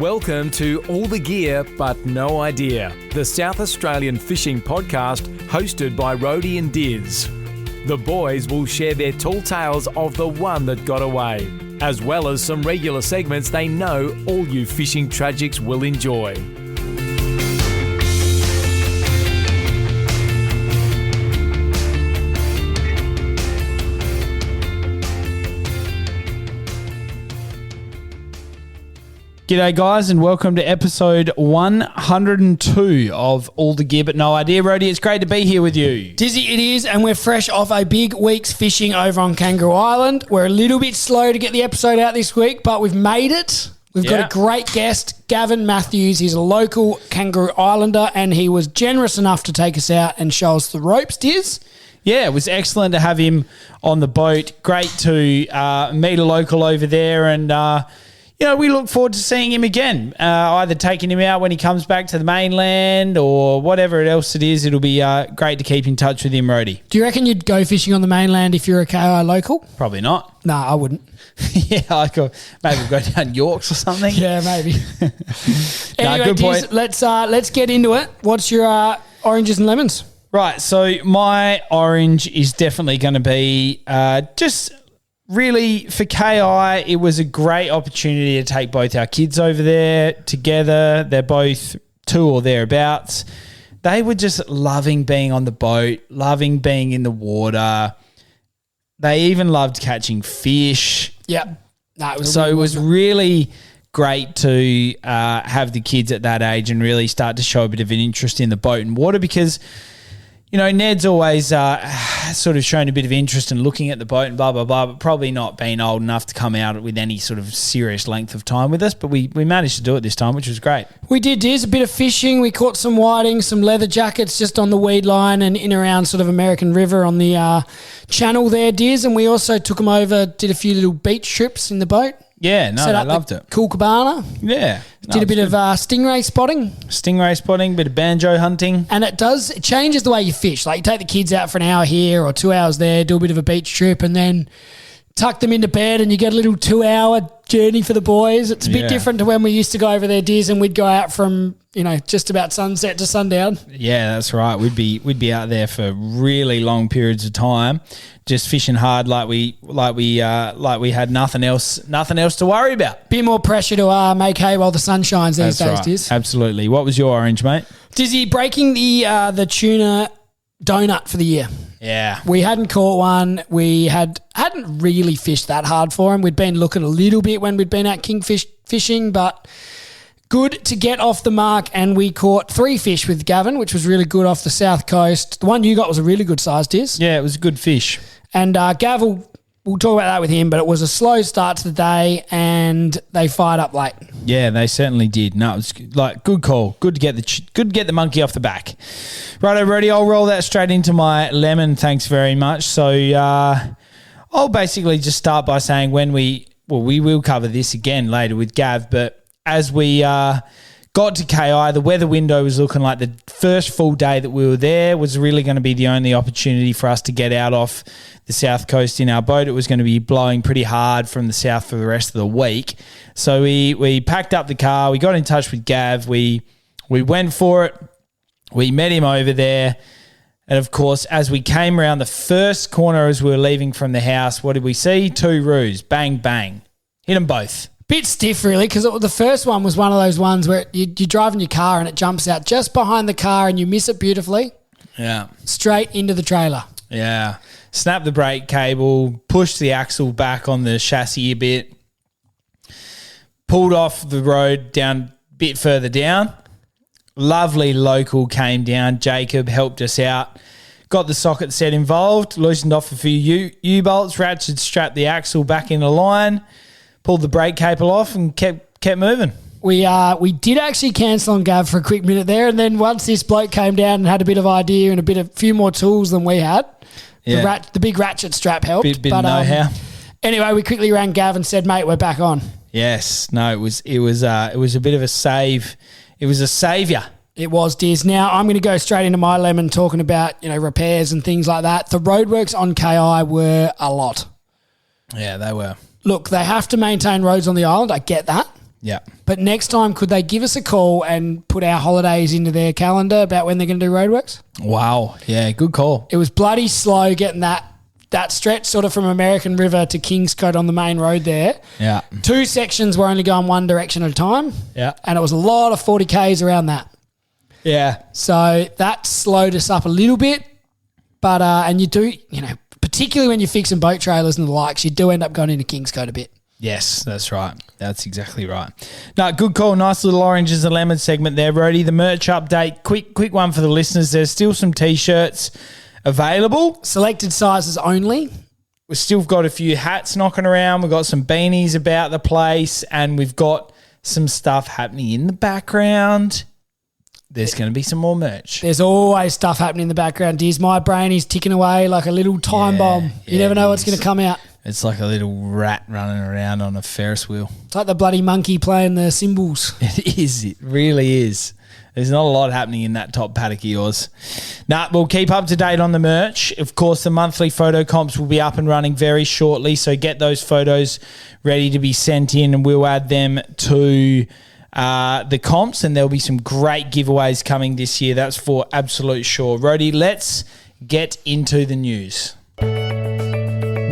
Welcome to All the Gear But No Idea, the South Australian fishing podcast hosted by Rhodey and Diz. The boys will share their tall tales of the one that got away, as well as some regular segments they know all you fishing tragics will enjoy. G'day guys and welcome to episode 102 of All the Gear But No Idea. Rhodey, it's great to be here with you. Dizzy it is, and we're fresh off a big week's fishing over on Kangaroo Island. We're a little bit slow to get the episode out this week, but we've made it. We've got a great guest, Gavin Matthews. He's a local Kangaroo Islander, and he was generous enough to take us out and show us the ropes, Diz. Yeah, it was excellent to have him on the boat. Great to meet a local over there, and we look forward to seeing him again, either taking him out when he comes back to the mainland or whatever else it is. It'll be great to keep in touch with him, Rhodey. Do you reckon you'd go fishing on the mainland if you're a KI local? Probably not. No, I wouldn't. Yeah, maybe we'll go down Yorks or something. Yeah, maybe. Anyway, good point. Let's get into it. What's your oranges and lemons? Right, so my orange is definitely going to be just... Really, for KI, it was a great opportunity to take both our kids over there together. They're both 2 or thereabouts. They were just loving being on the boat, loving being in the water. They even loved catching fish. Yeah. No, it was really great to have the kids at that age and really start to show a bit of an interest in the boat and water because... Ned's always sort of shown a bit of interest in looking at the boat and blah, blah, blah, but probably not been old enough to come out with any sort of serious length of time with us. But we managed to do it this time, which was great. We did, Diz, a bit of fishing. We caught some whiting, some leather jackets just on the weed line and in around sort of American River on the channel there, Diz. And we also took them over, did a few little beach trips in the boat. Yeah, no, I loved it. Cool cabana. Yeah. Did a bit of stingray spotting. Stingray spotting, bit of banjo hunting. And it changes the way you fish. Like you take the kids out for an hour here or 2 hours there, do a bit of a beach trip and then tuck them into bed and you get a little 2-hour journey for the boys. It's a bit different to when we used to go over there, Diz, and we'd go out from, just about sunset to sundown. Yeah, that's right. We'd be out there for really long periods of time, just fishing hard like we had nothing else to worry about. Bit more pressure to make hay while the sun shines these days, right. Diz. Absolutely. What was your orange, mate? Dizzy, breaking the tuna donut for the year. Yeah. We hadn't caught one. We hadn't really fished that hard for him. We'd been looking a little bit when we'd been at kingfish fishing, but good to get off the mark. And we caught 3 fish with Gavin, which was really good off the south coast. The one you got was a really good size, Diz. Yeah, it was a good fish. And Gav, we'll talk about that with him, but it was a slow start to the day and they fired up late. Yeah, they certainly did. No, it was good call. Good to get the monkey off the back. Righto, Rhodey, I'll roll that straight into my lemon. Thanks very much. So I'll basically just start by saying we will cover this again later with Gav, but as we got to KI, the weather window was looking like the first full day that we were there was really going to be the only opportunity for us to get out off the south coast in our boat. It was going to be blowing pretty hard from the south for the rest of the week. So we packed up the car. We got in touch with Gav. We went for it. We met him over there. And, of course, as we came around the first corner as we were leaving from the house, what did we see? 2 roos. Bang, bang. Hit them both. Bit stiff, really, because the first one was one of those ones where you're driving your car and it jumps out just behind the car and you miss it beautifully. Yeah. Straight into the trailer. Yeah. Snap the brake cable, push the axle back on the chassis a bit, pulled off the road down a bit further down. Lovely local came down. Jacob helped us out. Got the socket set involved, loosened off a few U-bolts, ratchet strapped the axle back in the line, pulled the brake cable off and kept moving. We did actually cancel on Gav for a quick minute there, and then once this bloke came down and had a bit of idea and a few more tools than we had, the big ratchet strap helped. Bit know-how. Anyway, we quickly rang Gav and said, "Mate, we're back on." Yes, no, it was a bit of a save. It was a saviour. It was, Diz. Now, I'm going to go straight into my lemon talking about, repairs and things like that. The roadworks on KI were a lot. Yeah, they were. Look, they have to maintain roads on the island. I get that. Yeah. But next time, could they give us a call and put our holidays into their calendar about when they're going to do roadworks? Wow. Yeah, good call. It was bloody slow getting that stretch sort of from American River to Kingscote on the main road there. Yeah. 2 sections were only going one direction at a time. Yeah. And it was a lot of 40Ks around that. Yeah. So that slowed us up a little bit. But, and you do, particularly when you're fixing boat trailers and the likes, you do end up going into Kingscote a bit. Yes, that's right. That's exactly right. No, good call. Nice little oranges and lemons segment there, Brody. The merch update, quick one for the listeners. There's still some T-shirts available. Selected sizes only. We've still got a few hats knocking around. We've got some beanies about the place, and we've got some stuff happening in the background. There's going to be some more merch. There's always stuff happening in the background. Diz, my brain is ticking away like a little time bomb. You never know what's going to come out. It's like a little rat running around on a Ferris wheel. It's like the bloody monkey playing the cymbals. It is. It really is. There's not a lot happening in that top paddock of yours. We'll keep up to date on the merch. Of course, the monthly photo comps will be up and running very shortly, so get those photos ready to be sent in, and we'll add them to the comps, and there'll be some great giveaways coming this year. That's for absolute sure. Rhodey, let's get into the news.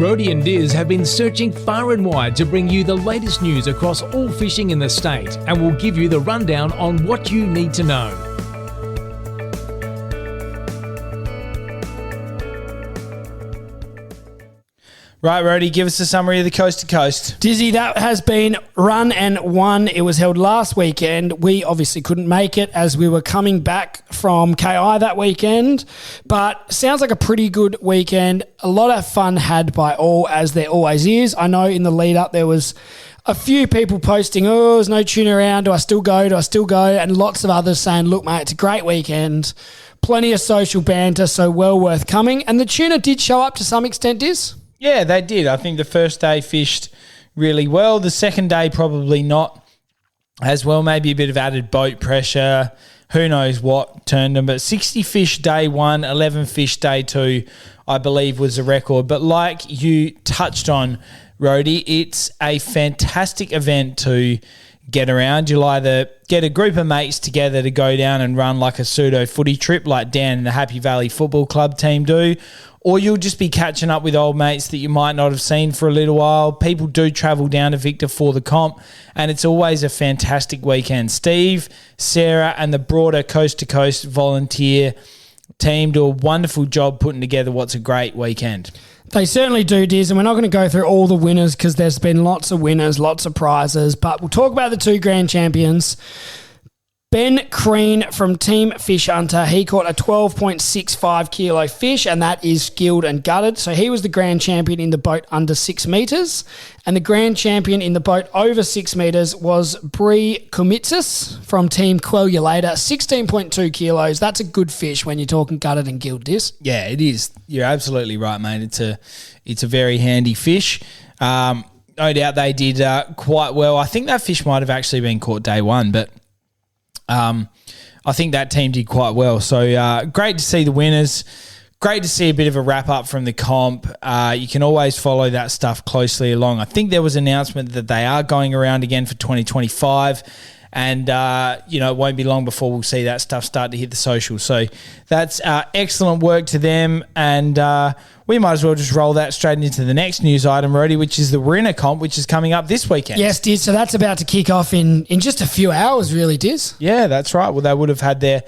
Rhodey and Diz have been searching far and wide to bring you the latest news across all fishing in the state, and will give you the rundown on what you need to know. Right, Rhodey, give us a summary of the Coast to Coast. Dizzy, that has been run and won. It was held last weekend. We obviously couldn't make it as we were coming back from KI that weekend, but sounds like a pretty good weekend. A lot of fun had by all, as there always is. I know in the lead up there was a few people posting, there's no tuna around. Do I still go? And lots of others saying, look, mate, it's a great weekend. Plenty of social banter, so well worth coming. And the tuna did show up to some extent, Diz? Yeah, they did. I think the first day fished really well. The second day probably not as well. Maybe a bit of added boat pressure. Who knows what turned them. But 60 fish day one, 11 fish day two, I believe was a record. But like you touched on, Rhodey, it's a fantastic event to get around. You'll either get a group of mates together to go down and run like a pseudo footy trip like Dan and the Happy Valley Football Club team do, or you'll just be catching up with old mates that you might not have seen for a little while. People do travel down to Victor for the comp, and it's always a fantastic weekend. Steve, Sarah, and the broader Coast to Coast volunteer team do a wonderful job putting together what's a great weekend. They certainly do, Diz, and we're not going to go through all the winners because there's been lots of winners, lots of prizes, but we'll talk about the 2 grand champions. Ben Crean from Team Fish Hunter, he caught a 12.65 kilo fish, and that is skilled and gutted. So he was the grand champion in the boat under 6 metres, and the grand champion in the boat over 6 metres was Bree Kumitsis from Team Quelulator, 16.2 kilos. That's a good fish when you're talking gutted and gilled, Diz. Yeah, it is. You're absolutely right, mate. It's a very handy fish. No doubt they did quite well. I think that fish might have actually been caught day one, but I think that team did quite well. So great to see the winners. Great to see a bit of a wrap-up from the comp. You can always follow that stuff closely along. I think there was an announcement that they are going around again for 2025. And, it won't be long before we'll see that stuff start to hit the socials. So that's excellent work to them. And we might as well just roll that straight into the next news item, Rhodey, which is the Winner Comp, which is coming up this weekend. Yes, Diz. So that's about to kick off in just a few hours, really, Diz. Yeah, that's right. Well, they would have had their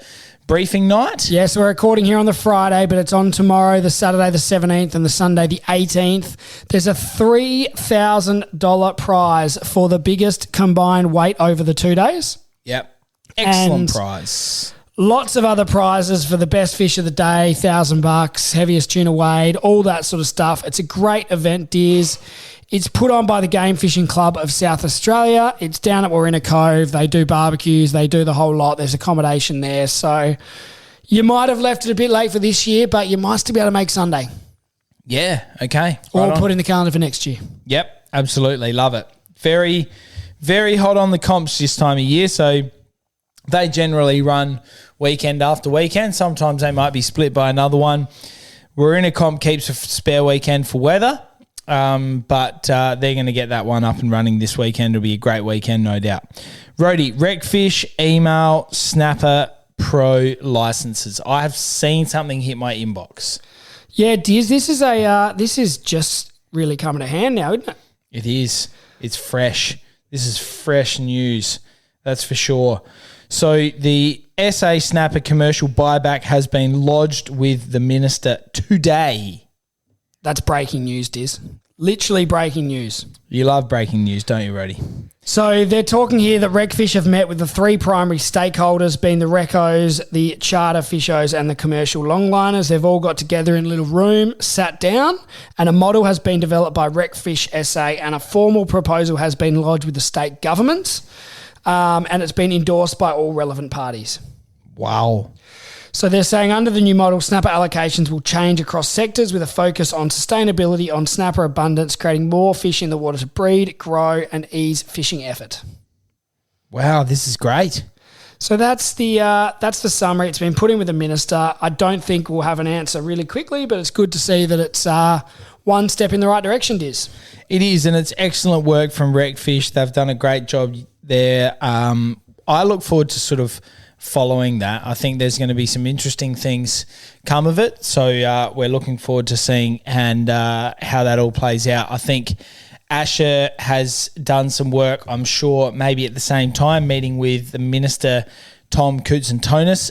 briefing night. Yeah, so we're recording here on the Friday, but it's on tomorrow, the Saturday the 17th, and the Sunday the 18th. There's a $3,000 prize for the biggest combined weight over the 2 days. Yep. Excellent And prize. lots of other prizes for the best fish of the day, $1,000, heaviest tuna weighed, all that sort of stuff. It's a great event, Diz. It's put on by the Game Fishing Club of South Australia. It's down at Warina Cove. They do barbecues. They do the whole lot. There's accommodation there. So you might have left it a bit late for this year, but you might still be able to make Sunday. Yeah, okay. Or Right put in the calendar for next year. Yep, absolutely. Love it. Very, very hot on the comps this time of year. So they generally run weekend after weekend. Sometimes they might be split by another one. Warina Comp keeps a spare weekend for weather. But they're going to get that one up and running this weekend. It'll be a great weekend, no doubt. Roadie, Recfish, email, Snapper, Pro licenses. I have seen something hit my inbox. Yeah, Diz, this is just really coming to hand now, isn't it? It is. It's fresh. This is fresh news. That's for sure. So the SA Snapper commercial buyback has been lodged with the minister today. That's breaking news, Diz. Literally breaking news. You love breaking news, don't you, Roddy? So they're talking here that Recfish have met with the three primary stakeholders, being the recos, the charter fishos and the commercial longliners. They've all got together in a little room, sat down, and a model has been developed by Recfish SA and a formal proposal has been lodged with the state governments, and it's been endorsed by all relevant parties. Wow. So they're saying under the new model, snapper allocations will change across sectors with a focus on sustainability, on snapper abundance, creating more fish in the water to breed, grow and ease fishing effort. Wow, this is great. So that's the summary. It's been put in with the minister. I don't think we'll have an answer really quickly, but it's good to see that it's one step in the right direction, Diz. It is, and it's excellent work from Recfish. They've done a great job there. I look forward to sort of following that. I think there's going to be some interesting things come of it. So we're looking forward to seeing and how that all plays out. I think Asher has done some work, I'm sure, maybe at the same time, meeting with the Minister, Tom Koutsantonis,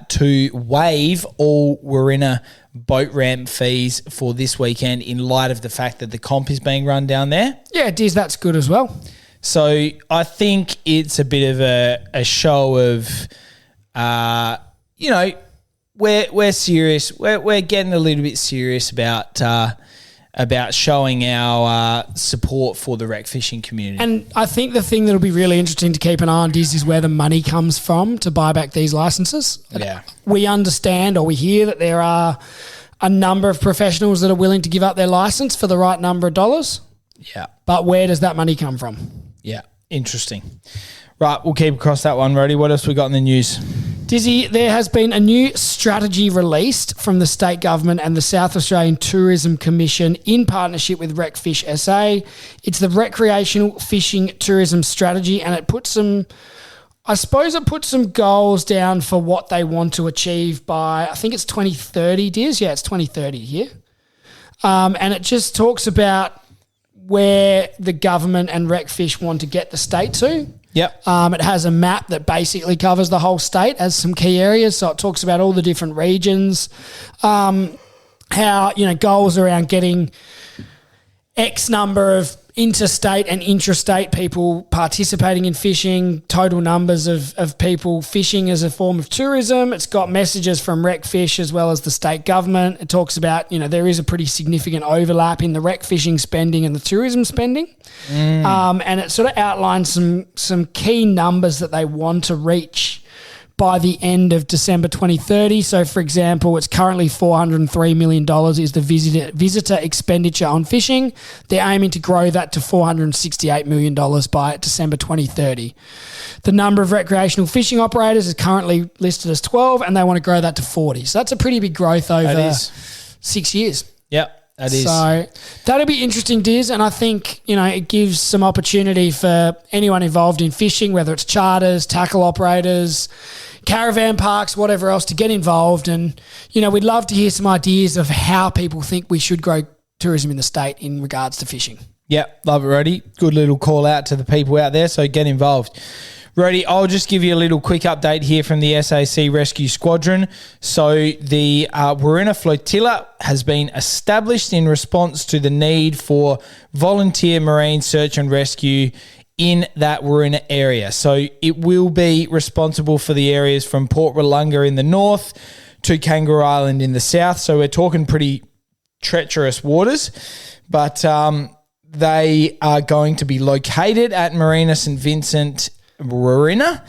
to waive all Warina boat ramp fees for this weekend in light of the fact that the comp is being run down there. Yeah, Diz, that's good as well. So I think it's a bit of a show of, we're serious. We're getting a little bit serious about showing our support for the wreck fishing community. And I think the thing that'll be really interesting to keep an eye on, Diz, is where the money comes from to buy back these licenses. Yeah. We understand, or we hear, that there are a number of professionals that are willing to give up their license for the right number of dollars. Yeah. But where does that money come from? Yeah, interesting. Right, we'll keep across that one, Roddy. What else we got in the news? Dizzy, there has been a new strategy released from the state government and the South Australian Tourism Commission in partnership with Recfish SA. It's the recreational fishing tourism strategy, and it puts some goals down for what they want to achieve by, I think it's 2030, Diz. Yeah, it's 2030 here. And it just talks about where the government and Recfish want to get the state to. Yep. It has a map that basically covers the whole state as some key areas. So it talks about all the different regions, how, goals around getting X number of interstate and intrastate people participating in fishing, total numbers of people fishing as a form of tourism. It's got messages from Recfish as well as the state government. It talks about, there is a pretty significant overlap in the rec fishing spending and the tourism spending. And it sort of outlines some key numbers that they want to reach by the end of December 2030. So, for example, it's currently $403 million is the visitor expenditure on fishing. They're aiming to grow that to $468 million by December 2030. The number of recreational fishing operators is currently listed as 12, and they want to grow that to 40. So that's a pretty big growth over 6 years. Yep. That is. So that'll be interesting, Diz, and I think, it gives some opportunity for anyone involved in fishing, whether it's charters, tackle operators, caravan parks, whatever else, to get involved. And, we'd love to hear some ideas of how people think we should grow tourism in the state in regards to fishing. Yep, love it, Roddy. Good little call out to the people out there, so get involved. Roddy, I'll just give you a little quick update here from the SAC Rescue Squadron. So the Warina Flotilla has been established in response to the need for volunteer marine search and rescue in that Warina area. So it will be responsible for the areas from Port Wollonga in the north to Kangaroo Island in the south. So we're talking pretty treacherous waters, but they are going to be located at Marina St. Vincent Warina,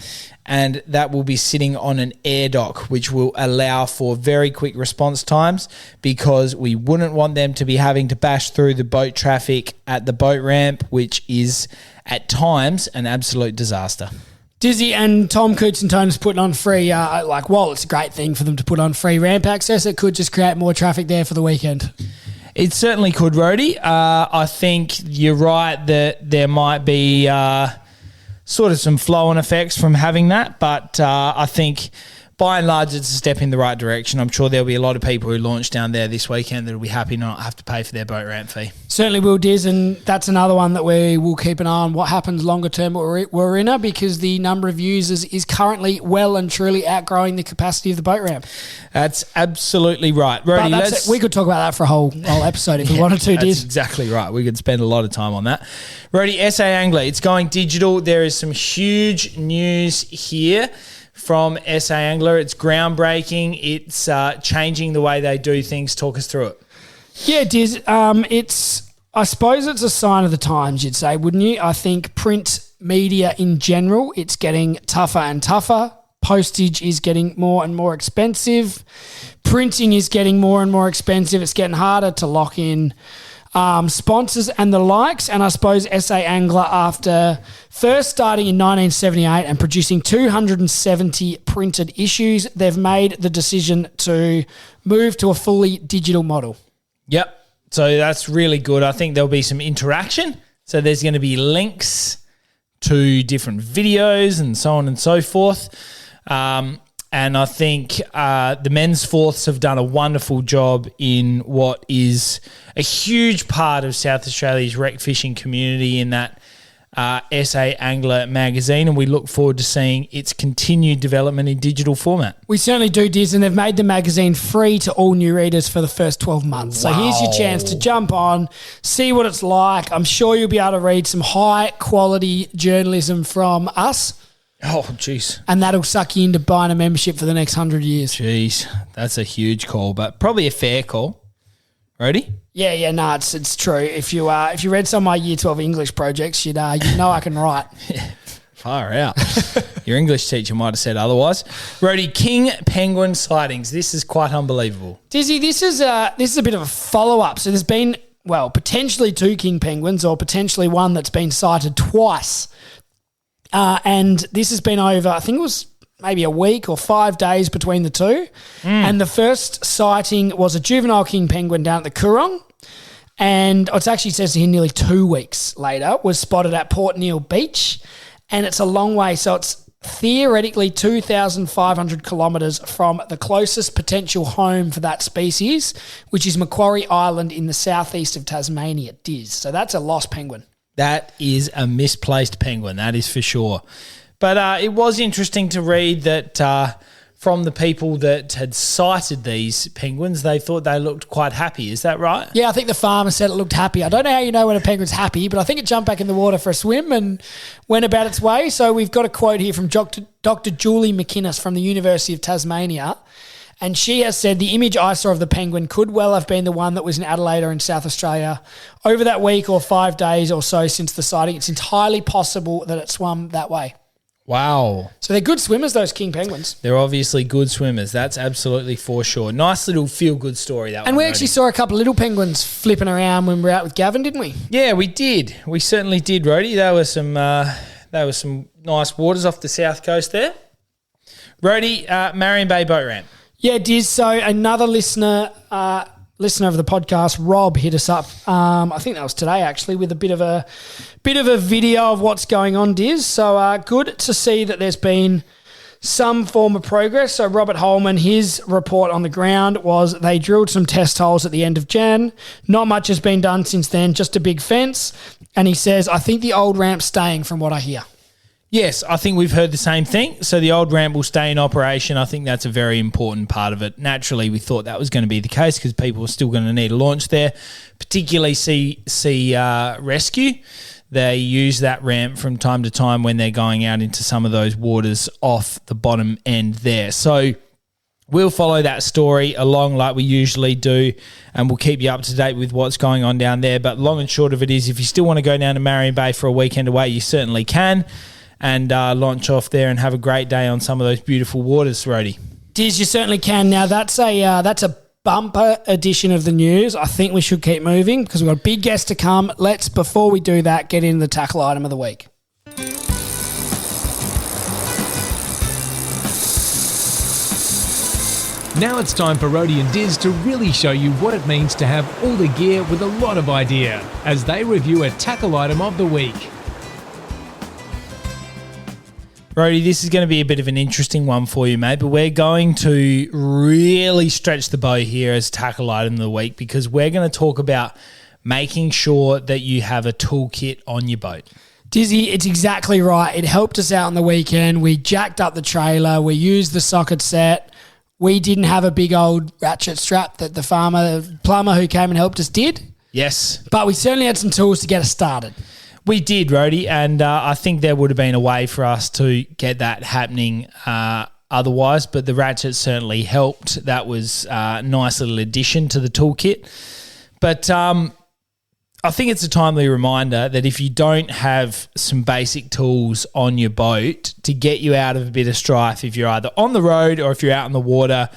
and that will be sitting on an air dock, which will allow for very quick response times, because we wouldn't want them to be having to bash through the boat traffic at the boat ramp, which is at times an absolute disaster. Dizzy and Tom Koutsantonis putting on free, while it's a great thing for them to put on free ramp access, it could just create more traffic there for the weekend. It certainly could, Rhodey. I think you're right that there might be sort of some flow-on effects from having that, but I think by and large it's a step in the right direction. I'm sure there'll be a lot of people who launch down there this weekend that'll be happy not have to pay for their boat ramp fee. Certainly will, Diz, and that's another one that we will keep an eye on what happens longer term at Warina, because the number of users is currently well and truly outgrowing the capacity of the boat ramp. That's absolutely right. Rhodey, we could talk about that for a whole episode if we wanted to, Diz. That's exactly right. We could spend a lot of time on that. Rhodey, SA Angler, it's going digital. There is some huge news here from SA Angler. It's groundbreaking. It's changing the way they do things. Talk us through it. Yeah, Diz. I suppose it's a sign of the times, you'd say, wouldn't you? I think print media in general, it's getting tougher and tougher. Postage is getting more and more expensive. Printing is getting more and more expensive. It's getting harder to lock in sponsors and the likes. And I suppose SA Angler, after first starting in 1978 and producing 270 printed issues, they've made the decision to move to a fully digital model. Yep. So that's really good. I think there'll be some interaction. So there's going to be links to different videos and so on and so forth. And I think the men's fourths have done a wonderful job in what is a huge part of South Australia's rec fishing community in that SA Angler magazine, and we look forward to seeing its continued development in digital format. We certainly do, Diz, and they've made the magazine free to all new readers for the first 12 months. Wow. So here's your chance to jump on, see what it's like. I'm sure you'll be able to read some high-quality journalism from us. Oh, jeez. And that'll suck you into buying a membership for the next 100 years. Jeez, that's a huge call, but probably a fair call. Ready? Yeah, no, it's true. If you read some of my Year 12 English projects, you'd know I can write. Far out. Your English teacher might have said otherwise. Rhodey, king penguin sightings. This is quite unbelievable. Dizzy, this is a bit of a follow-up. So there's been, potentially 2 king penguins, or potentially one that's been sighted twice. And this has been over, I think it was maybe a week or 5 days between the two. And the first sighting was a juvenile king penguin down at the Coorong. And it actually says here nearly 2 weeks later was spotted at Port Neal Beach. And it's a long way. So it's theoretically 2,500 kilometres from the closest potential home for that species, which is Macquarie Island in the southeast of Tasmania, Diz. So that's a lost penguin. That is a misplaced penguin, that is for sure. But it was interesting to read that from the people that had sighted these penguins, they thought they looked quite happy. Is that right? Yeah, I think the farmer said it looked happy. I don't know how you know when a penguin's happy, but I think it jumped back in the water for a swim and went about its way. So we've got a quote here from Dr. Julie McInnes from the University of Tasmania. And she has said the image I saw of the penguin could well have been the one that was in Adelaide or in South Australia over that week or 5 days or so since the sighting. It's entirely possible that it swam that way. Wow. So they're good swimmers, those king penguins. They're obviously good swimmers. That's absolutely for sure. Nice little feel-good story, that one. And we actually saw a couple of little penguins flipping around when we were out with Gavin, didn't we? Yeah, we did. We certainly did, Rhodey. There were some nice waters off the south coast there. Rhodey, Marion Bay Boat Ramp. Yeah, Diz. So another listener of the podcast, Rob, hit us up. I think that was today actually, with a bit of a video of what's going on, Diz. So good to see that there's been some form of progress. So Robert Holman, his report on the ground was they drilled some test holes at the end of Jan. Not much has been done since then, just a big fence. And he says, I think the old ramp's staying from what I hear. Yes, I think we've heard the same thing. So the old ramp will stay in operation. I think that's a very important part of it. Naturally, we thought that was going to be the case because people are still going to need a launch there, particularly sea rescue. They use that ramp from time to time when they're going out into some of those waters off the bottom end there. So we'll follow that story along like we usually do, and we'll keep you up to date with what's going on down there. But long and short of it is, if you still want to go down to Marion Bay for a weekend away, you certainly can. And launch off there and have a great day on some of those beautiful waters, Rhodey. Diz, you certainly can. Now, that's a bumper edition of the news. I think we should keep moving because we've got a big guest to come. Let's, before we do that, get into the tackle item of the week. Now it's time for Rhodey and Diz to really show you what it means to have all the gear with a lot of idea as they review a tackle item of the week. Rhodey, this is going to be a bit of an interesting one for you, mate, but we're going to really stretch the bow here as tackle item of the week because we're going to talk about making sure that you have a toolkit on your boat. Dizzy, it's exactly right. It helped us out on the weekend. We jacked up the trailer. We used the socket set. We didn't have a big old ratchet strap that the plumber who came and helped us did. Yes. But we certainly had some tools to get us started. We did, Rhodey, and I think there would have been a way for us to get that happening otherwise, but the ratchet certainly helped. That was a nice little addition to the toolkit. But I think it's a timely reminder that if you don't have some basic tools on your boat to get you out of a bit of strife, if you're either on the road or if you're out in the water,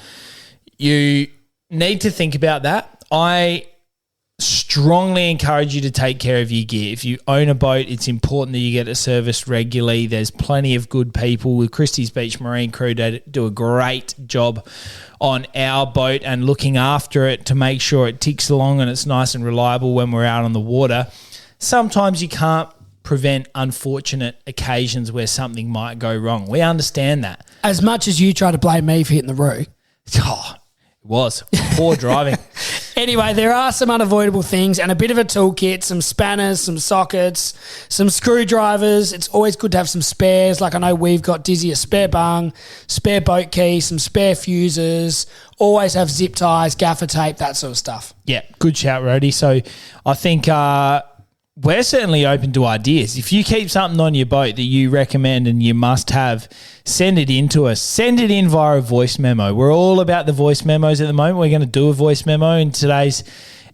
you need to think about that. I strongly encourage you to take care of your gear. If you own a boat, it's important that you get it serviced regularly. There's plenty of good people. The Christie's Beach Marine Crew do a great job on our boat and looking after it to make sure it ticks along and it's nice and reliable when we're out on the water. Sometimes you can't prevent unfortunate occasions where something might go wrong. We understand that. As much as you try to blame me for hitting the roo. Oh, it was poor driving. Anyway, there are some unavoidable things and a bit of a toolkit, some spanners, some sockets, some screwdrivers. It's always good to have some spares. Like I know we've got Dizzy a spare bung, spare boat key, some spare fuses, always have zip ties, gaffer tape, that sort of stuff. Yeah, good shout, Rhodey. So I think we're certainly open to ideas. If you keep something on your boat that you recommend and you must have, send it in to us. Send it in via a voice memo. We're all about the voice memos at the moment. We're going to do a voice memo in today's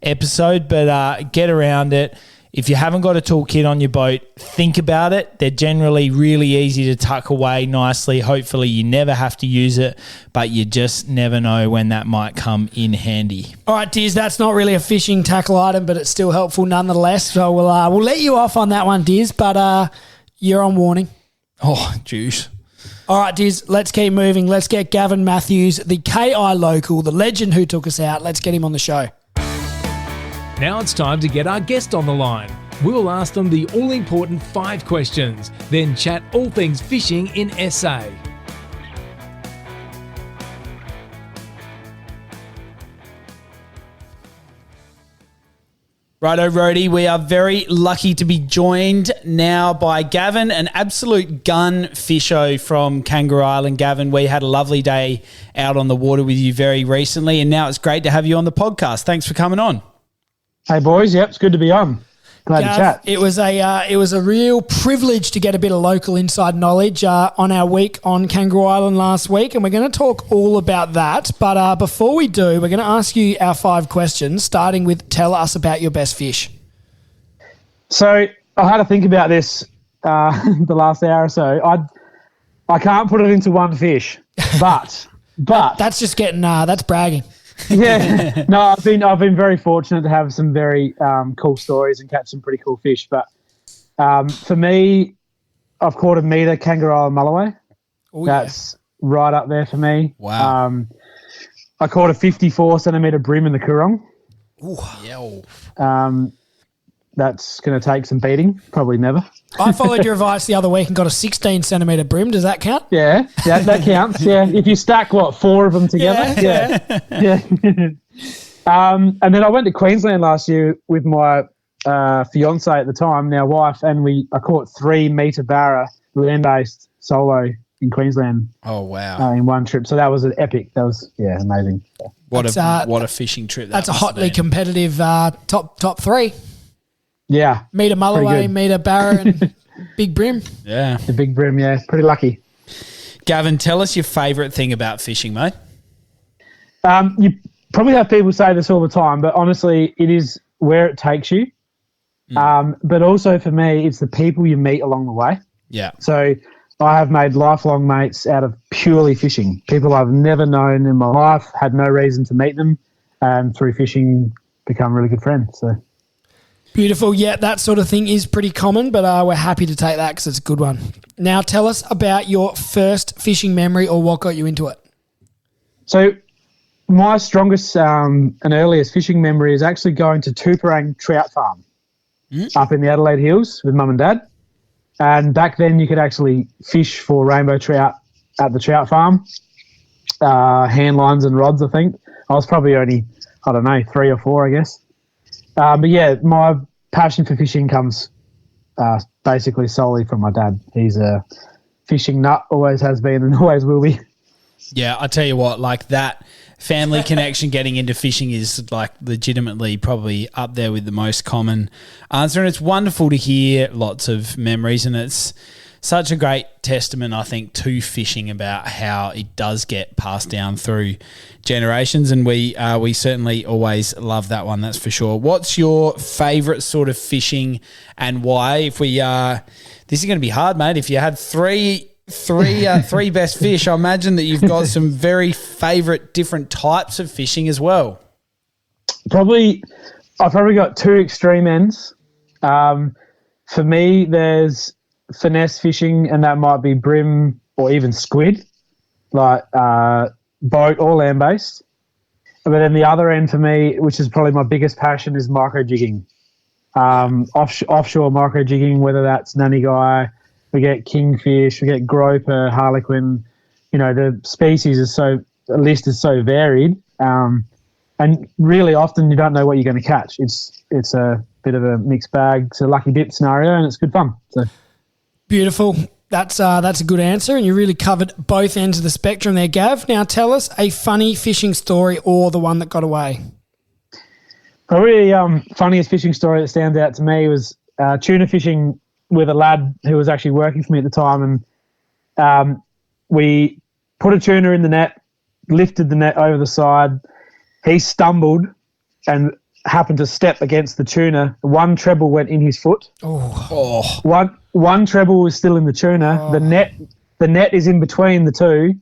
episode, but get around it. If you haven't got a toolkit on your boat, think about it. They're generally really easy to tuck away nicely. Hopefully you never have to use it, but you just never know when that might come in handy. All right, Diz, that's not really a fishing tackle item, but it's still helpful nonetheless. So we'll let you off on that one, Diz, but you're on warning. Oh, juice. All right, Diz, let's keep moving. Let's get Gavin Matthews, the KI local, the legend who took us out. Let's get him on the show. Now it's time to get our guest on the line. We'll ask them the all-important 5 questions, then chat all things fishing in SA. Righto, Rhodey, we are very lucky to be joined now by Gavin, an absolute gun fisho from Kangaroo Island. Gavin, we had a lovely day out on the water with you very recently, and now it's great to have you on the podcast. Thanks for coming on. Hey boys, yep, it's good to be on. Glad to chat. It was a real privilege to get a bit of local inside knowledge on our week on Kangaroo Island last week, and we're going to talk all about that. But before we do, we're going to ask you our 5 questions, starting with tell us about your best fish. So I had to think about this the last hour or so. I can't put it into one fish, but that's just getting that's bragging. Yeah, no, I've been very fortunate to have some very cool stories and catch some pretty cool fish. But for me, I've caught a metre Kangaroo Island mulloway. Ooh, That's right up there for me. Wow. I caught a 54 centimetre brim in the Coorong. Ooh, yeah. That's going to take some beating. Probably never. I followed your advice the other week and got a 16 centimetre brim. Does that count? Yeah, that counts. Yeah, if you stack 4 of them together. Yeah. And then I went to Queensland last year with my fiance at the time, now wife, and I caught 3 metre barra land-based solo in Queensland. Oh wow! In one trip, so that was an epic. That was amazing. What a fishing trip! That's a hotly competitive top 3. Yeah. Metre mulloway, metre barra, and big brim. Yeah. The big brim, yeah. Pretty lucky. Gavin, tell us your favourite thing about fishing, mate. You probably have people say this all the time, but honestly, it is where it takes you. But also for me, it's the people you meet along the way. Yeah. So I have made lifelong mates out of purely fishing. People I've never known in my life, had no reason to meet them, and through fishing become really good friends. So. Beautiful. Yeah, that sort of thing is pretty common, but we're happy to take that because it's a good one. Now, tell us about your first fishing memory or what got you into it. So my strongest and earliest fishing memory is actually going to Tuparang Trout Farm up in the Adelaide Hills with Mum and Dad. And back then you could actually fish for rainbow trout at the trout farm, hand lines and rods, I think. I was probably only, 3 or 4, I guess. But yeah, my passion for fishing comes basically solely from my dad. He's a fishing nut, always has been and always will be. Yeah, I tell you what, like that family connection getting into fishing is like legitimately probably up there with the most common answer. And it's wonderful to hear lots of memories, and it's such a great testament, I think, to fishing about how it does get passed down through generations. And we certainly always love that one, that's for sure. What's your favourite sort of fishing and why? If we this is going to be hard, mate. If you had three best fish, I imagine that you've got some very favourite different types of fishing as well. I've probably got 2 extreme ends. For me, there's finesse fishing, and that might be brim or even squid, like boat or land-based. But then the other end for me, which is probably my biggest passion, is micro jigging. Offshore micro jigging, whether that's nanny guy, we get kingfish, we get groper, harlequin. You know, the list is so varied, and really often you don't know what you're going to catch. It's a bit of a mixed bag. It's a lucky dip scenario, and it's good fun. So beautiful. That's a good answer, and you really covered both ends of the spectrum there, Gav. Now tell us a funny fishing story or the one that got away. Probably funniest fishing story that stands out to me was tuna fishing with a lad who was actually working for me at the time, and we put a tuna in the net, lifted the net over the side. He stumbled and happened to step against the tuna. One treble went in his foot. Oh. One treble was still in the tuna. Oh. The net is in between the two,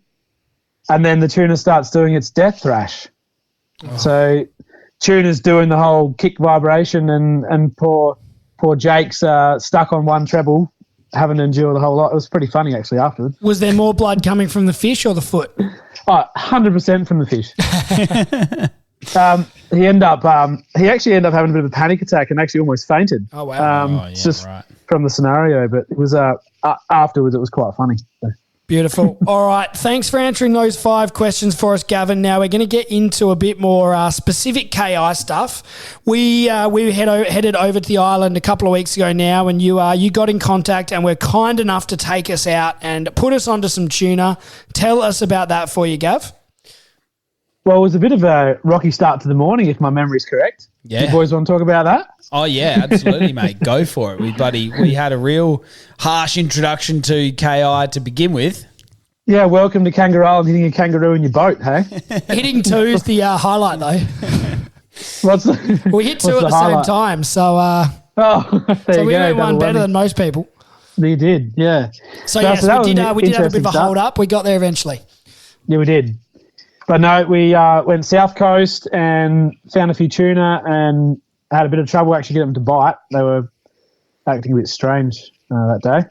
and then the tuna starts doing its death thrash. Oh. So tuna's doing the whole kick vibration, and poor Jake's stuck on one treble, having to endure the whole lot. It was pretty funny, actually, afterwards. Was there more blood coming from the fish or the foot? 100% from the fish. He actually ended up having a bit of a panic attack and actually almost fainted. Oh, wow. Right. From the scenario, but it was afterwards it was quite funny. So. Beautiful. All right. Thanks for answering those 5 questions for us, Gavin. Now we're going to get into a bit more specific KI stuff. We headed over to the island a couple of weeks ago now, and you got in contact and were kind enough to take us out and put us onto some tuna. Tell us about that for you, Gav. Well, it was a bit of a rocky start to the morning, if my memory's correct. Yeah. You boys want to talk about that? Oh, yeah, absolutely, mate. Go for it. We had a real harsh introduction to KI to begin with. Yeah, welcome to Kangaroo Island, hitting a kangaroo in your boat, hey? Hitting 2 is the highlight, though. We hit 2 at the same time, so so we went one better than most people. You did, yeah. So yes, we did have a bit of a hold up. We got there eventually. Yeah, we did. But no, we went south coast and found a few tuna and had a bit of trouble actually getting them to bite. They were acting a bit strange that day,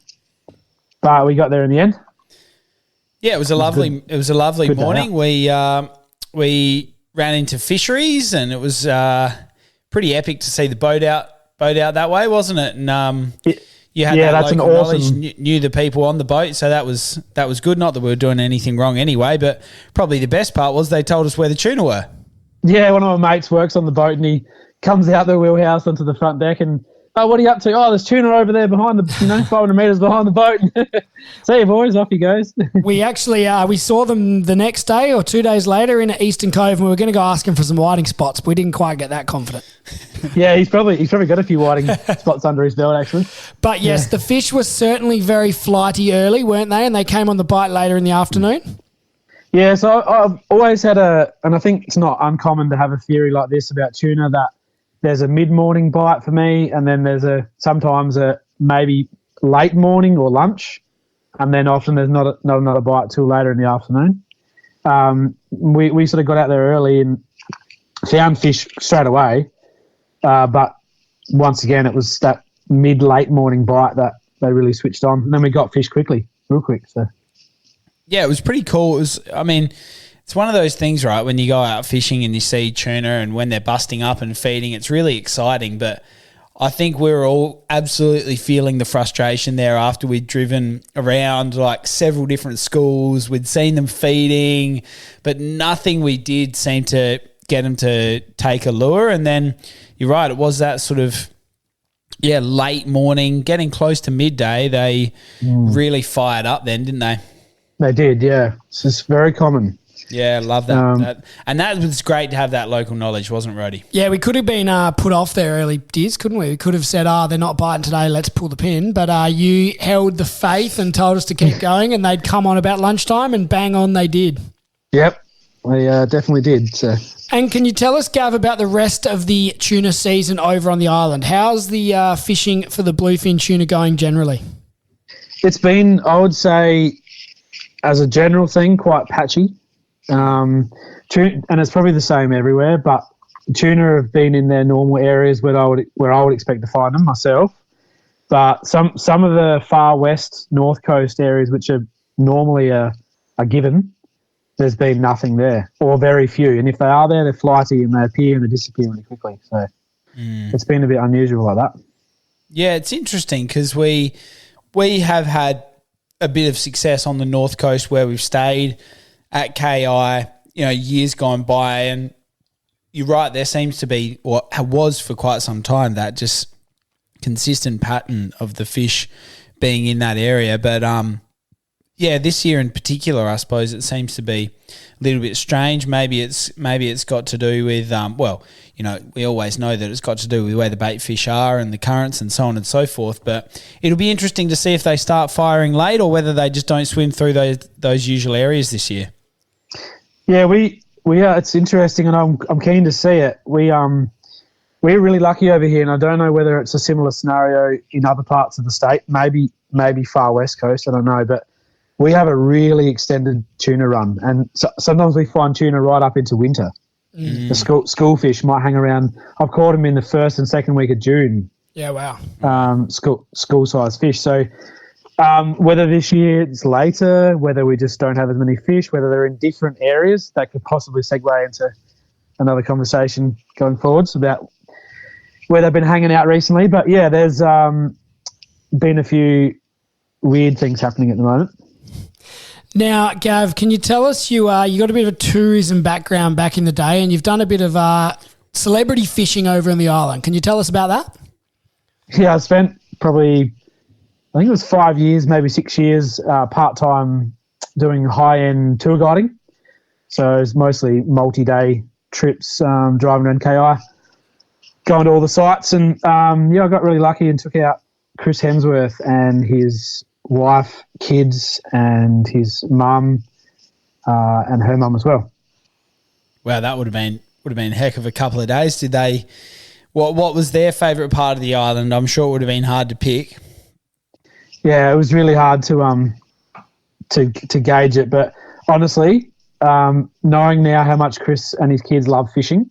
but we got there in the end. Yeah, it was a lovely morning. We ran into fisheries, and it was pretty epic to see the boat out that way, wasn't it? And you had that local knowledge, knew the people on the boat, so that was good. Not that we were doing anything wrong anyway, but probably the best part was they told us where the tuna were. Yeah, one of my mates works on the boat, and he comes out the wheelhouse onto the front deck and, oh, what are you up to? Oh, there's tuna over there behind the, 500 metres behind the boat. See you, boys. Off he goes. We actually we saw them the next day or 2 days later in Eastern Cove, and we were going to go ask him for some whiting spots, but we didn't quite get that confident. Yeah, he's probably got a few whiting spots under his belt, actually. But yes, The fish were certainly very flighty early, weren't they? And they came on the bite later in the afternoon. Yeah, so I've always had and I think it's not uncommon to have a theory like this about tuna, that there's a mid-morning bite for me, and then there's sometimes a maybe late morning or lunch, and then often there's not another bite till later in the afternoon. We sort of got out there early and found fish straight away, but once again it was that mid-late morning bite that they really switched on, and then we got fish real quick. So yeah, it was pretty cool. It was, it's one of those things, right? When you go out fishing and you see tuna and when they're busting up and feeding, it's really exciting. But I think we were all absolutely feeling the frustration there after we'd driven around like several different schools. We'd seen them feeding, but nothing we did seemed to get them to take a lure. And then you're right, it was that sort of, late morning, getting close to midday, they really fired up then, didn't they? They did, yeah. It's just very common. Yeah, love that. And that was great to have that local knowledge, wasn't it, Rody? Yeah, we could have been put off there early, Diz, couldn't we? We could have said, they're not biting today, let's pull the pin. But you held the faith and told us to keep going, and they'd come on about lunchtime, and bang on they did. Yep, they definitely did. So. And can you tell us, Gav, about the rest of the tuna season over on the island? How's the fishing for the bluefin tuna going generally? It's been, I would say, as a general thing, quite patchy. And it's probably the same everywhere, but tuna have been in their normal areas where I would expect to find them myself. But some of the far west, north coast areas, which are normally a given, there's been nothing there, or very few. And if they are there, they're flighty and they appear and they disappear really quickly. So it's been a bit unusual like that. Yeah, it's interesting because we have had a bit of success on the north coast where we've stayed at KI, years gone by, and you're right, there seems to be, or was for quite some time, that just consistent pattern of the fish being in that area. But this year in particular, I suppose it seems to be a little bit strange. Maybe it's got to do with we always know that it's got to do with where the bait fish are and the currents and so on and so forth. But it'll be interesting to see if they start firing late or whether they just don't swim through those usual areas this year. Yeah, we are. It's interesting, and I'm keen to see it. We're really lucky over here, and I don't know whether it's a similar scenario in other parts of the state. Maybe far west coast. I don't know, but we have a really extended tuna run, and sometimes we find tuna right up into winter. The school fish might hang around. I've caught them in the first and second week of June. Yeah, wow. School size fish. So whether this year it's later, whether we just don't have as many fish, whether they're in different areas, that could possibly segue into another conversation going forwards about where they've been hanging out recently. But yeah, there's been a few weird things happening at the moment. Now, Gav, can you tell us you got a bit of a tourism background back in the day, and you've done a bit of celebrity fishing over in the island. Can you tell us about that? Yeah, I spent probably, I think it was 5 years, maybe 6 years, part-time doing high-end tour guiding. So it's mostly multi-day trips, driving around KI, going to all the sites. And, I got really lucky and took out Chris Hemsworth and his wife, kids, and his mum, and her mum as well. Wow, that would have been a heck of a couple of days. Did they? What was their favourite part of the island? I'm sure it would have been hard to pick. Yeah, it was really hard to gauge it, but honestly, knowing now how much Chris and his kids love fishing,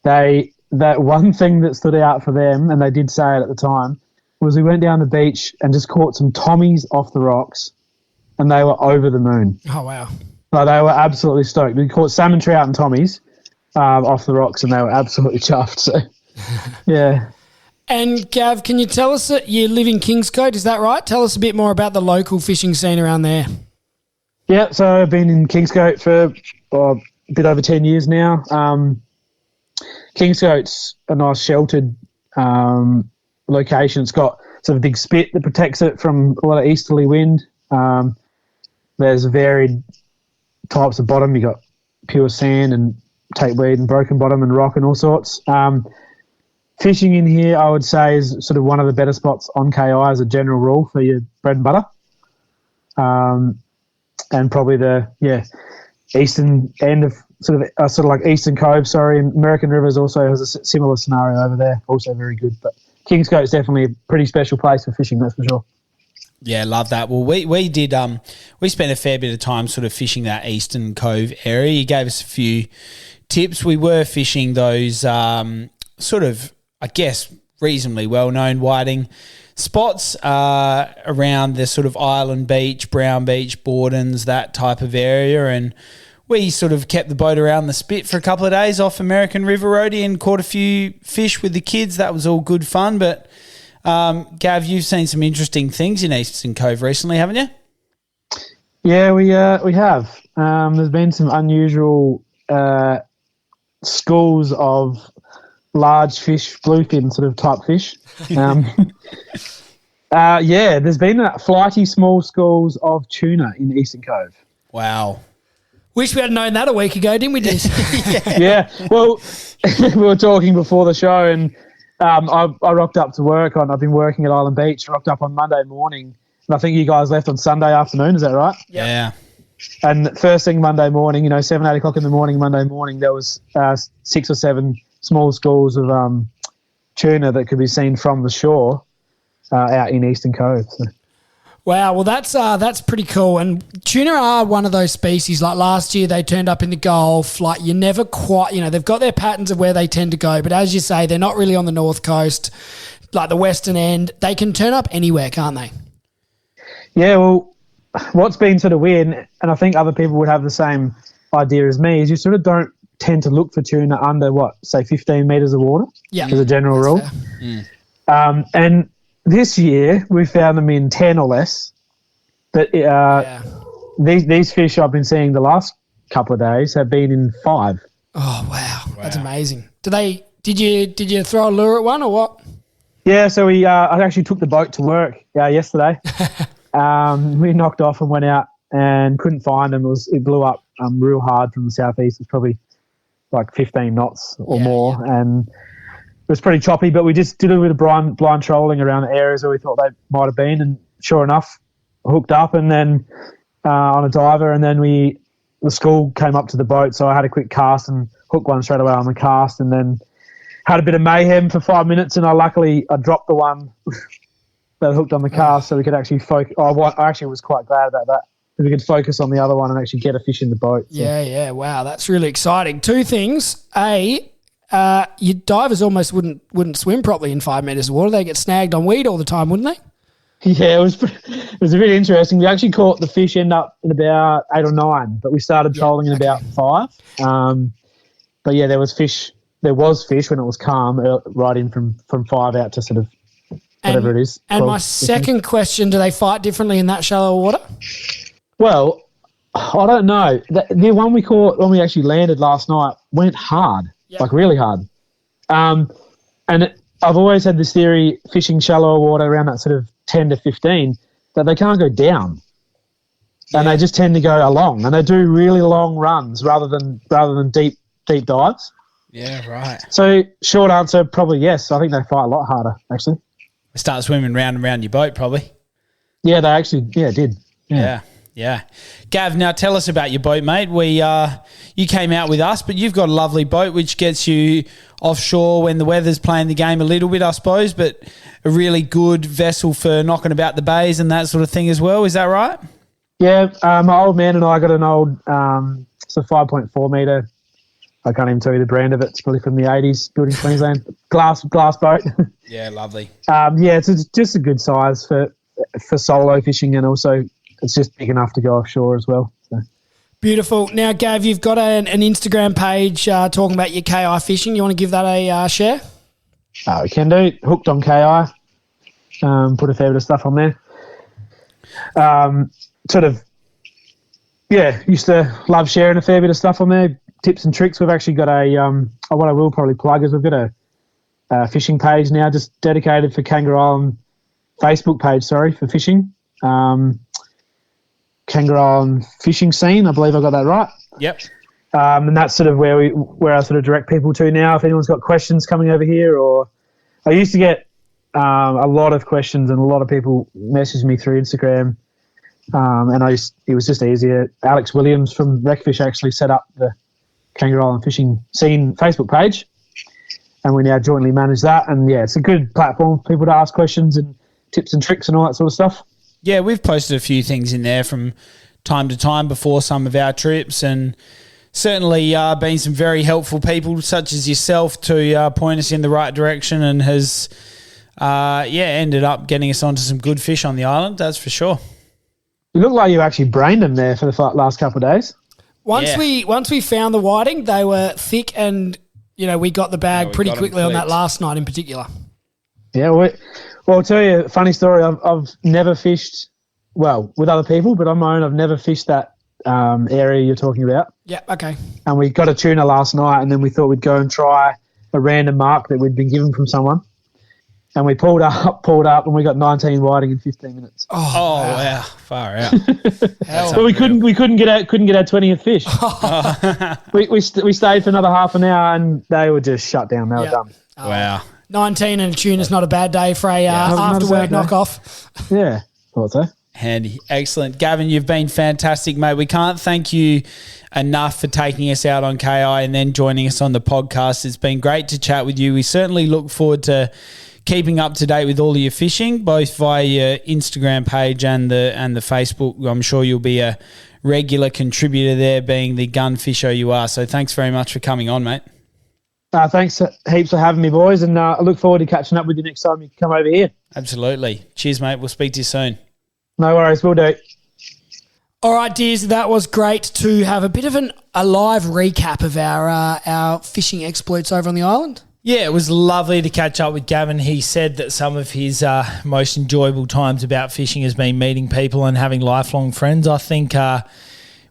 that one thing that stood out for them, and they did say it at the time, was we went down the beach and just caught some tommies off the rocks, and they were over the moon. Oh, wow. Like, they were absolutely stoked. We caught salmon, trout and tommies off the rocks, and they were absolutely chuffed. So, yeah. And, Gav, can you tell us that you live in Kingscote, is that right? Tell us a bit more about the local fishing scene around there. Yeah, so I've been in Kingscote for a bit over 10 years now. Kingscote's a nice sheltered location. It's got sort of a big spit that protects it from a lot of easterly wind. There's varied types of bottom. You got pure sand and tapeweed and broken bottom and rock and all sorts. Fishing in here, I would say, is sort of one of the better spots on KI as a general rule for your bread and butter. And probably the eastern end of sort of like Eastern Cove. And American Rivers also has a similar scenario over there, also very good. But Kingscote is definitely a pretty special place for fishing, that's for sure. Yeah, love that. Well, we did. We spent a fair bit of time sort of fishing that Eastern Cove area. You gave us a few tips. We were fishing those sort of, I guess, reasonably well-known whiting spots around the sort of Island Beach, Brown Beach, Bordens, that type of area. And we sort of kept the boat around the spit for a couple of days off American River Roadie and caught a few fish with the kids. That was all good fun. But, Gav, you've seen some interesting things in Eastern Cove recently, haven't you? Yeah, we have. There's been some unusual schools of large fish, bluefin sort of type fish. There's been flighty small schools of tuna in Eastern Cove. Wow. Wish we had known that a week ago, didn't we, Diz? Yeah. Well, we were talking before the show, and I rocked up to work I've been working at Island Beach, rocked up on Monday morning, and I think you guys left on Sunday afternoon, is that right? Yeah. And first thing Monday morning, 7, 8 o'clock in the morning, Monday morning, there was 6 or 7 small schools of tuna that could be seen from the shore out in Eastern Cove. So. Wow, well that's pretty cool. And tuna are one of those species. Like last year, they turned up in the Gulf. Like you never quite, they've got their patterns of where they tend to go. But as you say, they're not really on the north coast, like the western end. They can turn up anywhere, can't they? Yeah, well, what's been sort of weird, and I think other people would have the same idea as me, is you sort of don't tend to look for tuna under, say 15 metres of water as a general rule. And this year, we found them in 10 or less. But these fish I've been seeing the last couple of days have been in 5. Oh, wow. That's amazing. Did you throw a lure at one or what? Yeah, so I actually took the boat to work yesterday. We knocked off and went out and couldn't find them. It blew up real hard from the southeast. It was probably like 15 knots or more. Yeah. And it was pretty choppy, but we just did a bit of blind trolling around the areas where we thought they might have been, and sure enough, hooked up and then on a diver, and then the school came up to the boat, so I had a quick cast and hooked one straight away on the cast, and then had a bit of mayhem for 5 minutes, and I dropped the one that hooked on the cast so we could actually focus. I actually was quite glad about that. We could focus on the other one and actually get a fish in the boat. So. Yeah, wow, that's really exciting. 2 things. A, your divers almost wouldn't swim properly in 5 metres of water. They get snagged on weed all the time, wouldn't they? Yeah, it was really interesting. We actually caught the fish end up in about 8 or 9, but we started trolling in about 5. But yeah, there was fish when it was calm, right in from 5 out to sort of whatever it is. And my second question, do they fight differently in that shallow water? Well, I don't know. The one we caught when we actually landed last night went hard, like really hard. And I've always had this theory, fishing shallow water around that sort of 10 to 15, that they can't go down. And they just tend to go along. And they do really long runs rather than deep dives. Yeah, right. So short answer, probably yes. I think they fight a lot harder, actually. They start swimming round and round your boat, probably. Yeah, they actually did. Yeah. Gav, now tell us about your boat, mate. You came out with us, but you've got a lovely boat which gets you offshore when the weather's playing the game a little bit, I suppose, but a really good vessel for knocking about the bays and that sort of thing as well. Is that right? Yeah, my old man and I got an old 5.4 metre, I can't even tell you the brand of it. It's probably from the 80s, built in Queensland. Glass boat. Yeah, lovely. It's just a good size for solo fishing, and also it's just big enough to go offshore as well. So. Beautiful. Now, Gav, you've got an Instagram page talking about your KI fishing. You want to give that a share? We can do. Hooked on KI. Put a fair bit of stuff on there. Used to love sharing a fair bit of stuff on there. Tips and tricks. We've actually got what I will probably plug is we've got a fishing page now just dedicated for Kangaroo Island, Facebook page, for fishing. Kangaroo Island fishing scene. I believe I got that right. Yep. And that's sort of where I sort of direct people to now. If anyone's got questions coming over here, or I used to get a lot of questions and a lot of people messaged me through Instagram. And it was just easier. Alex Williams from Recfish actually set up the Kangaroo Island fishing scene Facebook page, and we now jointly manage that. And it's a good platform for people to ask questions and tips and tricks and all that sort of stuff. Yeah, we've posted a few things in there from time to time before some of our trips, and certainly been some very helpful people such as yourself to point us in the right direction, and has ended up getting us onto some good fish on the island, that's for sure. You look like you actually brained them there for the last couple of days. Once we found the whiting, they were thick, and we got the bag pretty quickly on that last night in particular. Yeah, well, I'll tell you a funny story. I've never fished, with other people, but on my own, I've never fished that area you're talking about. Yeah, okay. And we got a tuna last night, and then we thought we'd go and try a random mark that we'd been given from someone. And we pulled up, and we got 19 whiting in 15 minutes. Oh wow. Far out. But we couldn't get our 20th fish. we stayed for another half an hour, and they were just shut down. They were done. Wow. 19 and a tuna's not a bad day for a after work knockoff. Yeah, thought so. Handy. Excellent. Gavin, you've been fantastic, mate. We can't thank you enough for taking us out on KI and then joining us on the podcast. It's been great to chat with you. We certainly look forward to keeping up to date with all of your fishing, both via your Instagram page and the Facebook. I'm sure you'll be a regular contributor there, being the gun fisher you are. So thanks very much for coming on, mate. Thanks heaps for having me, boys, and I look forward to catching up with you next time you come over here. Absolutely. Cheers, mate. We'll speak to you soon. No worries, we'll do. All right, dears, that was great to have a bit of a live recap of our fishing exploits over on the island. Yeah, it was lovely to catch up with Gavin. He said that some of his most enjoyable times about fishing has been meeting people and having lifelong friends. I think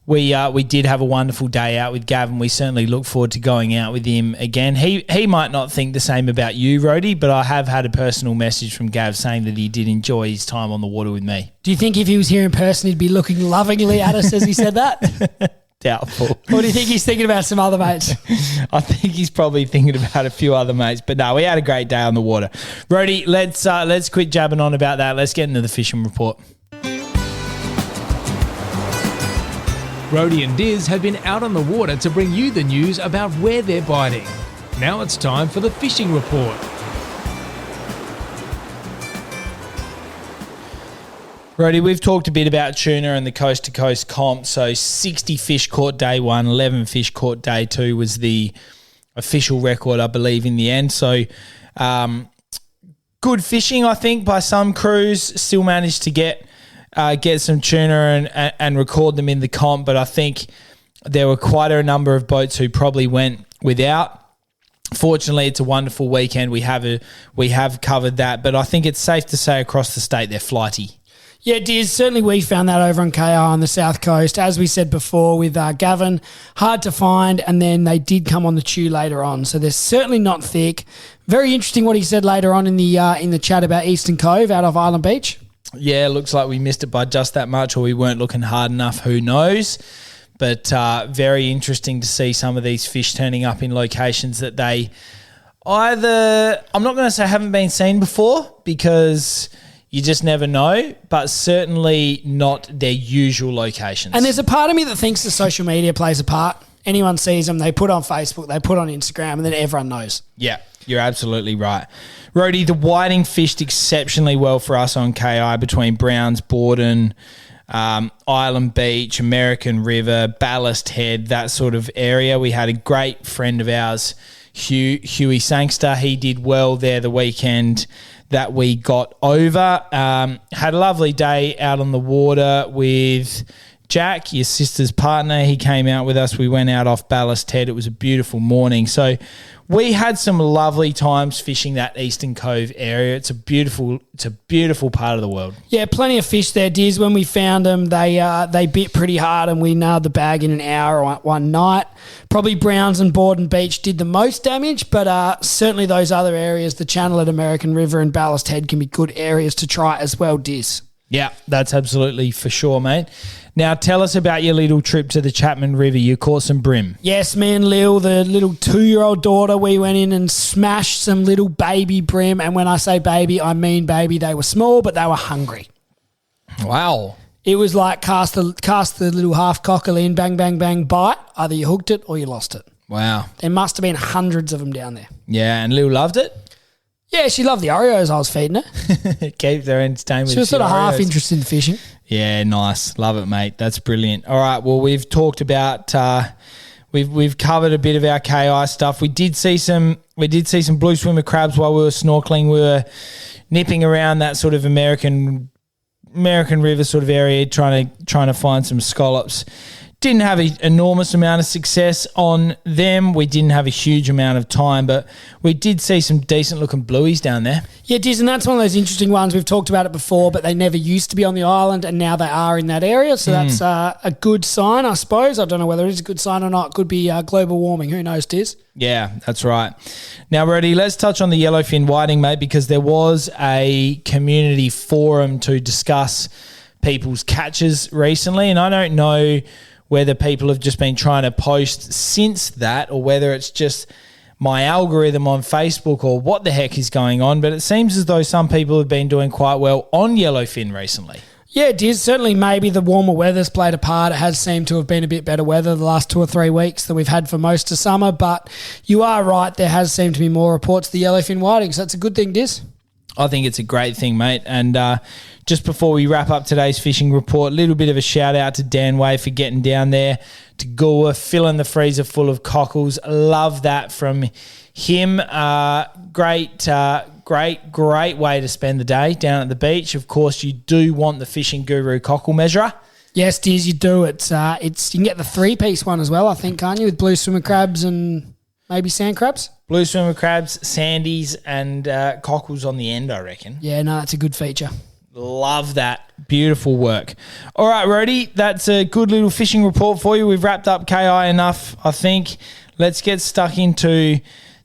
we did have a wonderful day out with Gavin. We certainly look forward to going out with him again. He might not think the same about you, Rhodey, but I have had a personal message from Gav saying that he did enjoy his time on the water with me. Do you think if he was here in person, he'd be looking lovingly at us as he said that? Doubtful. Or do you think he's thinking about some other mates? I think he's probably thinking about a few other mates. But no, we had a great day on the water. Rhodey, let's quit jabbing on about that. Let's get into the fishing report. Rhodey and Diz have been out on the water to bring you the news about where they're biting. Now it's time for the fishing report. Rhodey, we've talked a bit about tuna and the coast-to-coast comp. So 60 fish caught day one, 11 fish caught day two was the official record, I believe, in the end. So good fishing, I think, by some crews. Still managed to get some tuna and record them in the comp, but I think there were quite a number of boats who probably went without. Fortunately, it's a wonderful weekend. We have covered that, but I think it's safe to say across the state they're flighty. Yeah, Diz, certainly we found that over on KI on the south coast. As we said before with Gavin, hard to find, and then they did come on the chew later on. So they're certainly not thick. Very interesting what he said later on in the chat about Eastern Cove out of Island Beach. Yeah, looks like we missed it by just that much, or we weren't looking hard enough. Who knows? But very interesting to see some of these fish turning up in locations that they either, I'm not going to say haven't been seen before, because you just never know, but certainly not their usual locations. And there's a part of me that thinks the social media plays a part. Anyone sees them, they put on Facebook, they put on Instagram, and then everyone knows. Yeah, you're absolutely right. Rhodey, the whiting fished exceptionally well for us on KI between Browns, Borden, Island Beach, American River, Ballast Head, that sort of area. We had a great friend of ours, Huey Sangster. He did well there the weekend that we got over. Had a lovely day out on the water with Jack, your sister's partner. He came out with us. We went out off Ballast Head. It was a beautiful morning. So we had some lovely times fishing that Eastern Cove area. It's a beautiful part of the world. Yeah, plenty of fish there, Diz. When we found them, they bit pretty hard, and we nailed the bag in an hour one night. Probably Browns and Borden Beach did the most damage, but certainly those other areas, the Channel at American River and Ballast Head, can be good areas to try as well, Diz. Yeah, that's absolutely for sure, mate. Now, tell us about your little trip to the Chapman River. You caught some brim. Yes, me and Lil, the little 2-year-old daughter, we went in and smashed some little baby brim. And when I say baby, I mean baby. They were small, but they were hungry. Wow. It was like cast the little half cockle in, bang, bang, bang, bite. Either you hooked it or you lost it. Wow. There must have been hundreds of them down there. Yeah, and Lil loved it? Yeah, she loved the Oreos I was feeding her. Keep her entertained with She was sort of Oreos. half interested in fishing. Yeah, nice. Love it, mate. That's brilliant. All right, well, we've talked about we've covered a bit of our KI stuff. We did see some blue swimmer crabs while we were snorkeling. We were nipping around that sort of American River sort of area, trying to find some scallops. Didn't have an enormous amount of success on them. We didn't have a huge amount of time, but we did see some decent-looking blueies down there. Yeah, Diz, and that's one of those interesting ones. We've talked about it before, but they never used to be on the island, and now they are in that area. So that's a good sign, I suppose. I don't know whether it is a good sign or not. It could be global warming. Who knows, Diz? Yeah, that's right. Now, Reddy, let's touch on the yellowfin whiting, mate, because there was a community forum to discuss people's catches recently, and I don't know whether people have just been trying to post since that or whether it's just my algorithm on Facebook or what the heck is going on, but it seems as though some people have been doing quite well on yellowfin recently. Yeah, it is. Certainly maybe the warmer weather's played a part. It has seemed to have been a bit better weather the last 2 or 3 weeks than we've had for most of summer, but you are right, there has seemed to be more reports of the yellowfin whiting, so that's a good thing, Diz. I think it's a great thing, mate. And just before we wrap up today's fishing report, a little bit of a shout out to Dan Way for getting down there to Goa, filling the freezer full of cockles. Love that from him. Great way to spend the day down at the beach. Of course, you do want the Fishing Guru cockle measurer. Yes, Diz, you do. It's you can get the 3-piece one as well, I think, can't you, with blue swimmer crabs and maybe sand crabs? Blue swimmer crabs, sandies, and cockles on the end, I reckon. Yeah, no, it's a good feature. Love that. Beautiful work. All right, Rody, that's a good little fishing report for you. We've wrapped up KI enough, I think. Let's get stuck into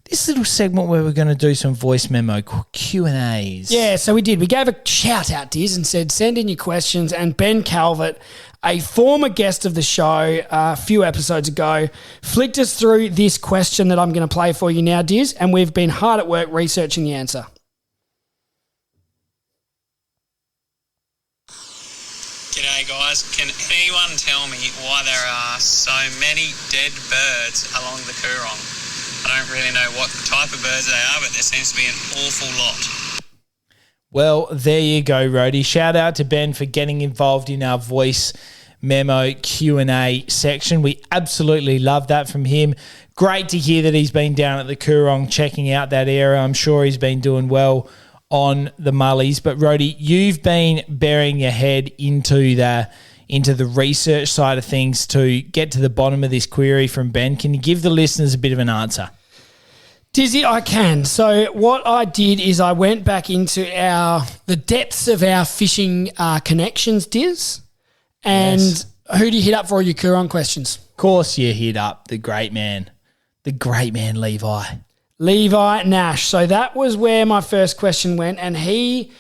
this little segment where we're going to do some voice memo Q&As. Yeah, so we did. We gave a shout out, Diz, and said send in your questions. And Ben Calvert, a former guest of the show a few episodes ago, flicked us through this question that I'm going to play for you now, Diz, and we've been hard at work researching the answer. G'day guys, can anyone tell me why there are so many dead birds along the Coorong? I don't really know what type of birds they are, but there seems to be an awful lot. Well, there you go, Rody. Shout out to Ben for getting involved in our voice memo Q&A section. We absolutely love that from him. Great to hear that he's been down at the Coorong checking out that area. I'm sure he's been doing well on the mullies. But Rody, you've been burying your head into the research side of things to get to the bottom of this query from Ben. Can you give the listeners a bit of an answer? Dizzy, I can. So what I did is I went back into the depths of our fishing connections, Diz. And Who do you hit up for all your Coorong questions? Of course you hit up the great man Levi. Levi Nash. So that was where my first question went, and he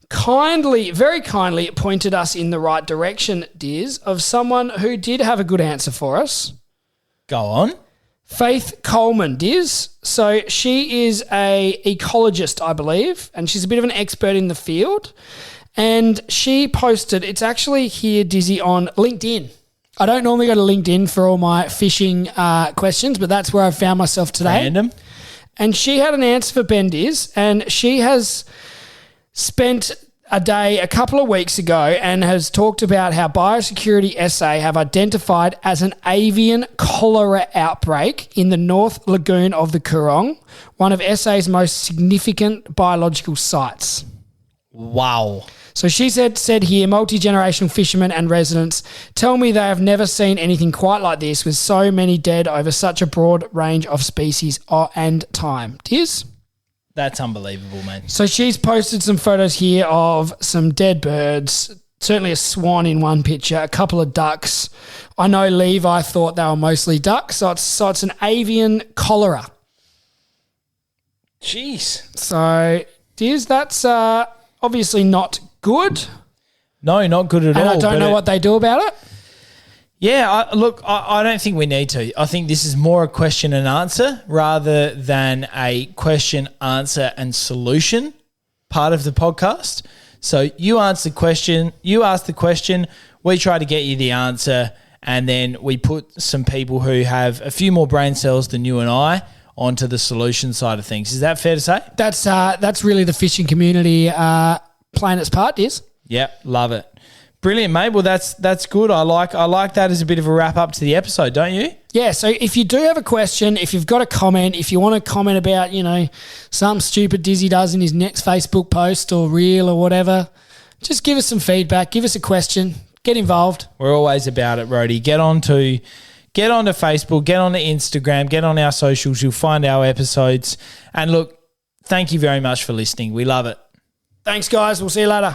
very kindly pointed us in the right direction, Diz, of someone who did have a good answer for us. Go on. Faith Coleman, Diz. So she is a ecologist, I believe, and she's a bit of an expert in the field. And she posted, it's actually here, Dizzy, on LinkedIn. I don't normally go to LinkedIn for all my fishing questions, but that's where I found myself today. Random. And she had an answer for Ben, Diz, and she has spent a day a couple of weeks ago and has talked about how Biosecurity SA have identified as an avian cholera outbreak in the North Lagoon of the Coorong, one of SA's most significant biological sites. Wow. So she said here, multi-generational fishermen and residents tell me they have never seen anything quite like this, with so many dead over such a broad range of species and time. Diz? That's unbelievable, man. So she's posted some photos here of some dead birds, certainly a swan in one picture, a couple of ducks. I know Levi thought they were mostly ducks, so it's an avian cholera. Jeez. So, Diz, that's obviously not good. No, not good at all. And I don't know what they do about it. Yeah, I don't think we need to. I think this is more a question and answer rather than a question, answer, and solution part of the podcast. So you ask the question, we try to get you the answer, and then we put some people who have a few more brain cells than you and I onto the solution side of things. Is that fair to say? That's really the fishing community playing its part, Diz. Yep, love it. Brilliant, mate. Well, that's good. I like that as a bit of a wrap up to the episode, don't you? Yeah, so if you do have a question, if you've got a comment, if you want to comment about, something stupid Dizzy does in his next Facebook post or reel or whatever, just give us some feedback, give us a question, Get involved. We're always about it, Rhodey. Get onto Facebook, get onto Instagram, get on our socials. You'll find our episodes. And look, thank you very much for listening. We love it. Thanks, guys. We'll see you later.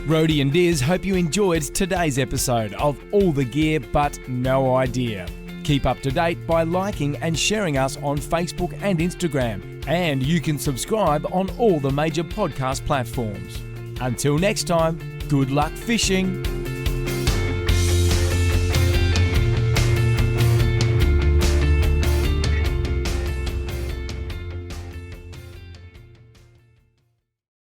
Rhodey and Diz hope you enjoyed today's episode of All the Gear But No Idea. Keep up to date by liking and sharing us on Facebook and Instagram. And you can subscribe on all the major podcast platforms. Until next time, good luck fishing.